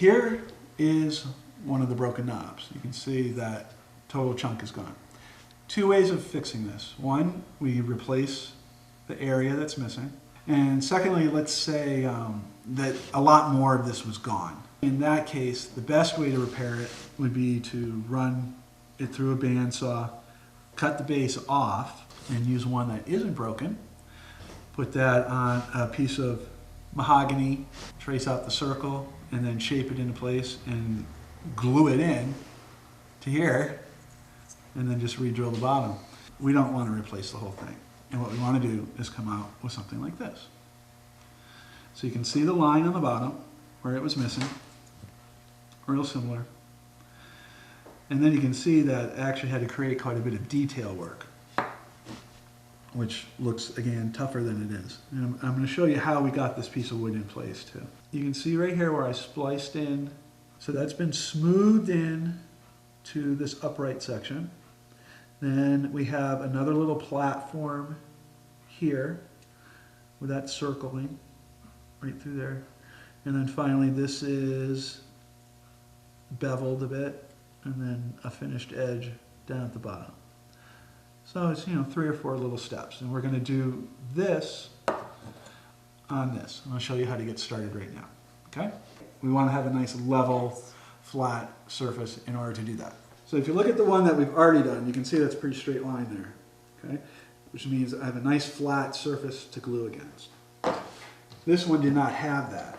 here is one of the broken knobs. You can see that total chunk is gone. Two ways of fixing this. One, we replace the area that's missing. And secondly, let's say that a lot more of this was gone. In that case, the best way to repair it would be to run it through a bandsaw, cut the base off, and use one that isn't broken. Put that on a piece of mahogany, trace out the circle, and then shape it into place and glue it in to here, and then just re-drill the bottom. We don't want to replace the whole thing. And what we want to do is come out with something like this. So you can see the line on the bottom where it was missing, real similar. And then you can see that I actually had to create quite a bit of detail work, which looks, again, tougher than it is. And I'm going to show you how we got this piece of wood in place too. You can see right here where I spliced in, so that's been smoothed in to this upright section. Then we have another little platform here with that circling right through there. And then finally this is beveled a bit, and then a finished edge down at the bottom. So it's, 3 or 4 little steps, and we're going to do this on this. I'm going to show you how to get started right now. Okay? We want to have a nice level, flat surface in order to do that. So if you look at the one that we've already done, you can see that's a pretty straight line there. Okay? Which means I have a nice flat surface to glue against. This one did not have that.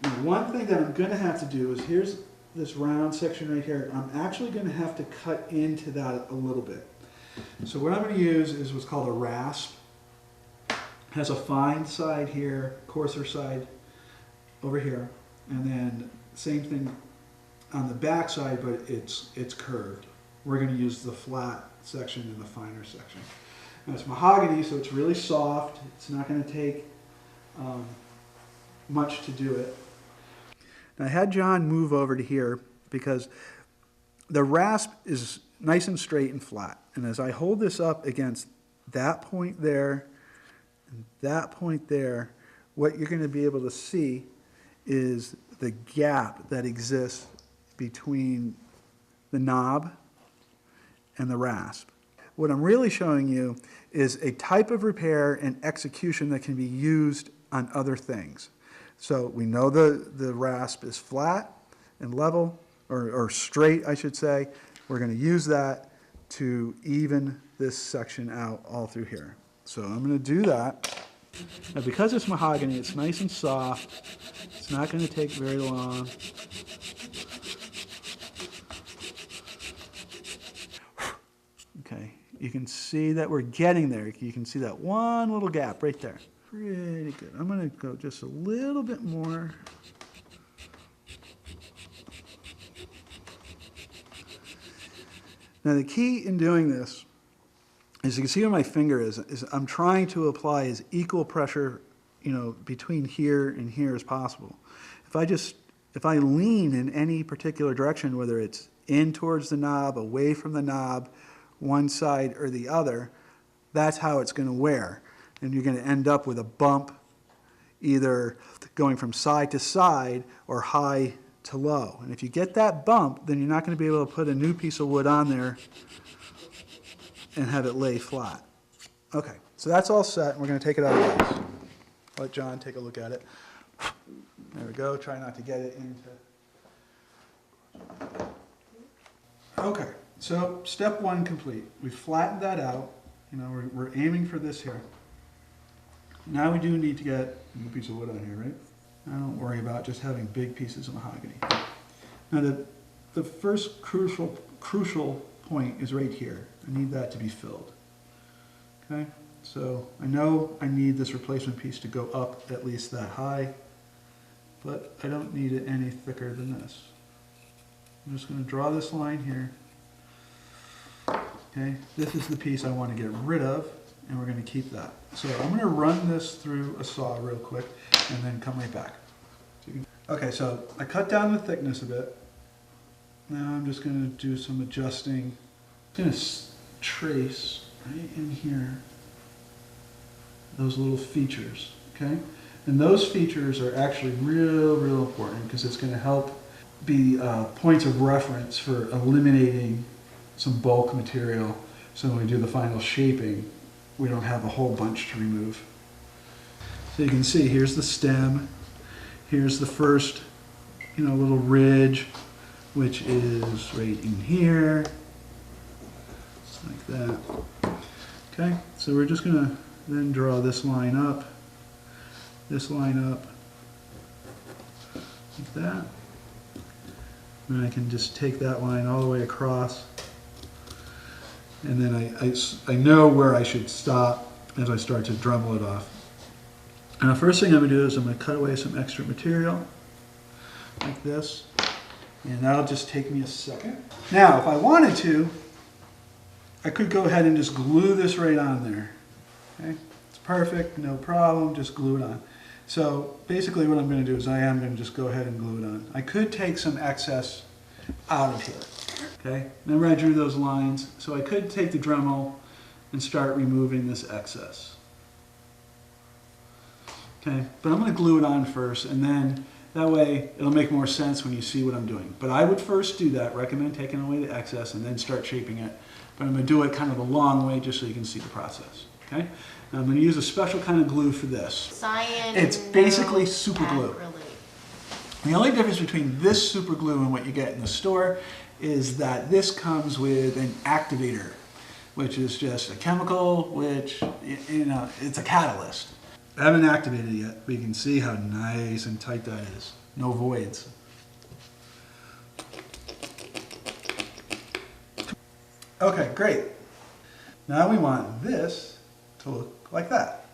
Now, one thing that I'm going to have to do is, here's this round section right here. I'm actually going to have to cut into that a little bit. So what I'm going to use is what's called a rasp. It has a fine side here, coarser side over here, and then same thing on the back side, but it's curved. We're going to use the flat section and the finer section. Now it's mahogany, so it's really soft. It's not going to take much to do it. Now I had John move over to here because the rasp is nice and straight and flat. And as I hold this up against that point there and that point there, what you're going to be able to see is the gap that exists between the knob and the rasp. What I'm really showing you is a type of repair and execution that can be used on other things. So we know the rasp is flat and level, or straight, I should say. We're going to use that to even this section out all through here. So I'm going to do that. Now because it's mahogany, it's nice and soft. It's not going to take very long. Okay, you can see that we're getting there. You can see that one little gap right there. Pretty good. I'm going to go just a little bit more. Now the key in doing this, as you can see where my finger is I'm trying to apply as equal pressure, between here and here as possible. If I lean in any particular direction, whether it's in towards the knob, away from the knob, one side or the other, that's how it's going to wear. And you're going to end up with a bump either going from side to side or high to low. And if you get that bump, then you're not going to be able to put a new piece of wood on there and have it lay flat. Okay, so that's all set, and we're going to take it out of this. Let John take a look at it. There we go. Try not to get it into... Okay, so step 1 complete. We flattened that out. We're aiming for this here. Now we do need to get a piece of wood on here, right? I don't worry about just having big pieces of mahogany. Now the first crucial point is right here. I need that to be filled. Okay, so I know I need this replacement piece to go up at least that high, but I don't need it any thicker than this. I'm just going to draw this line here. Okay, this is the piece I want to get rid of, and we're going to keep that. So I'm going to run this through a saw real quick and then come right back. Okay, so I cut down the thickness a bit. Now I'm just going to do some adjusting. I'm going to trace right in here those little features, okay? And those features are actually real important because it's going to help be points of reference for eliminating some bulk material. So when we do the final shaping, we don't have a whole bunch to remove. So you can see here's the stem, here's the first, little ridge, which is right in here, like that. Okay, so we're just gonna then draw this line up, like that. And I can just take that line all the way across. And then I know where I should stop as I start to Dremel it off. And the first thing I'm going to do is I'm going to cut away some extra material, like this. And that'll just take me a second. Now, if I wanted to, I could go ahead and just glue this right on there. Okay? It's perfect, no problem, just glue it on. So basically what I'm going to do is I am going to just go ahead and glue it on. I could take some excess out of here. Okay, remember I drew those lines, so I could take the Dremel and start removing this excess. Okay, but I'm going to glue it on first, and then that way it'll make more sense when you see what I'm doing. But I would first do that, recommend taking away the excess and then start shaping it. But I'm going to do it kind of a long way just so you can see the process. Okay, and I'm going to use a special kind of glue for this. It's basically super glue. The only difference between this super glue and what you get in the store is that this comes with an activator, which is just a chemical, which, it's a catalyst. I haven't activated it yet, but you can see how nice and tight that is. No voids. Okay, great. Now we want this to look like that.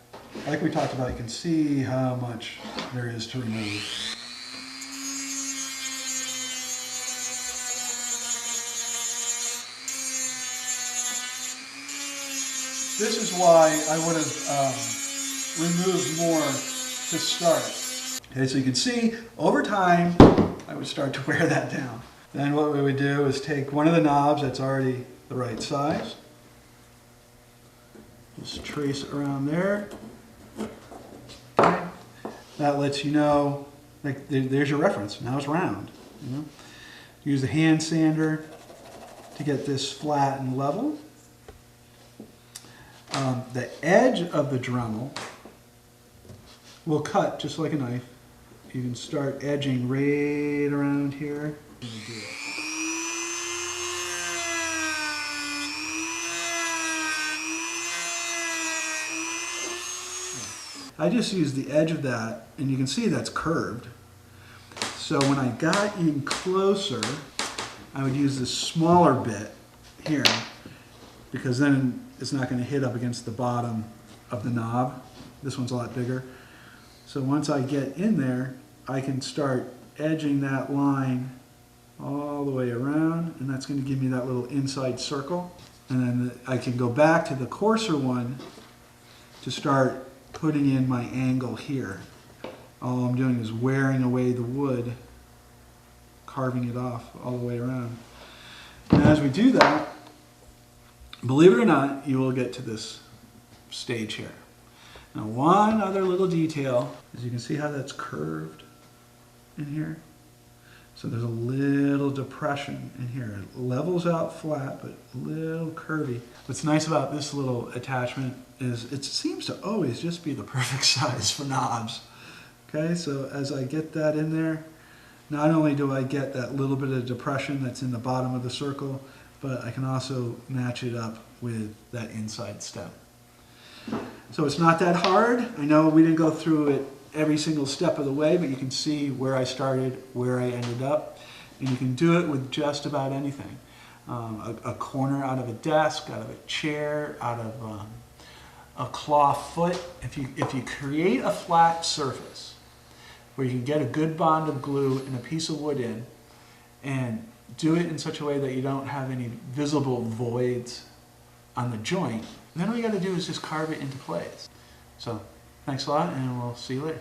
Like we talked about, you can see how much there is to remove. This is why I would have removed more to start. Okay, so you can see over time I would start to wear that down. Then what we would do is take one of the knobs that's already the right size. Just trace it around there. Okay. That lets you know, like, there's your reference. Now it's round. Use the hand sander to get this flat and level. The edge of the Dremel will cut just like a knife. You can start edging right around here. I just used the edge of that, and you can see that's curved. So when I got in closer, I would use this smaller bit here, because then it's not going to hit up against the bottom of the knob. This one's a lot bigger. So once I get in there, I can start edging that line all the way around, and that's going to give me that little inside circle. And then I can go back to the coarser one to start putting in my angle here. All I'm doing is wearing away the wood, carving it off all the way around. And as we do that, believe it or not, you will get to this stage here. Now, one other little detail is you can see how that's curved in here. So there's a little depression in here. It levels out flat, but a little curvy. What's nice about this little attachment is it seems to always just be the perfect size for knobs. Okay, so as I get that in there, not only do I get that little bit of depression that's in the bottom of the circle, but I can also match it up with that inside stem. So it's not that hard. I know we didn't go through it every single step of the way, but you can see where I started, where I ended up, and you can do it with just about anything. A corner out of a desk, out of a chair, out of a cloth foot. If you create a flat surface where you can get a good bond of glue and a piece of wood in, and do it in such a way that you don't have any visible voids on the joint, then all you got to do is just carve it into place. So, thanks a lot, and we'll see you later.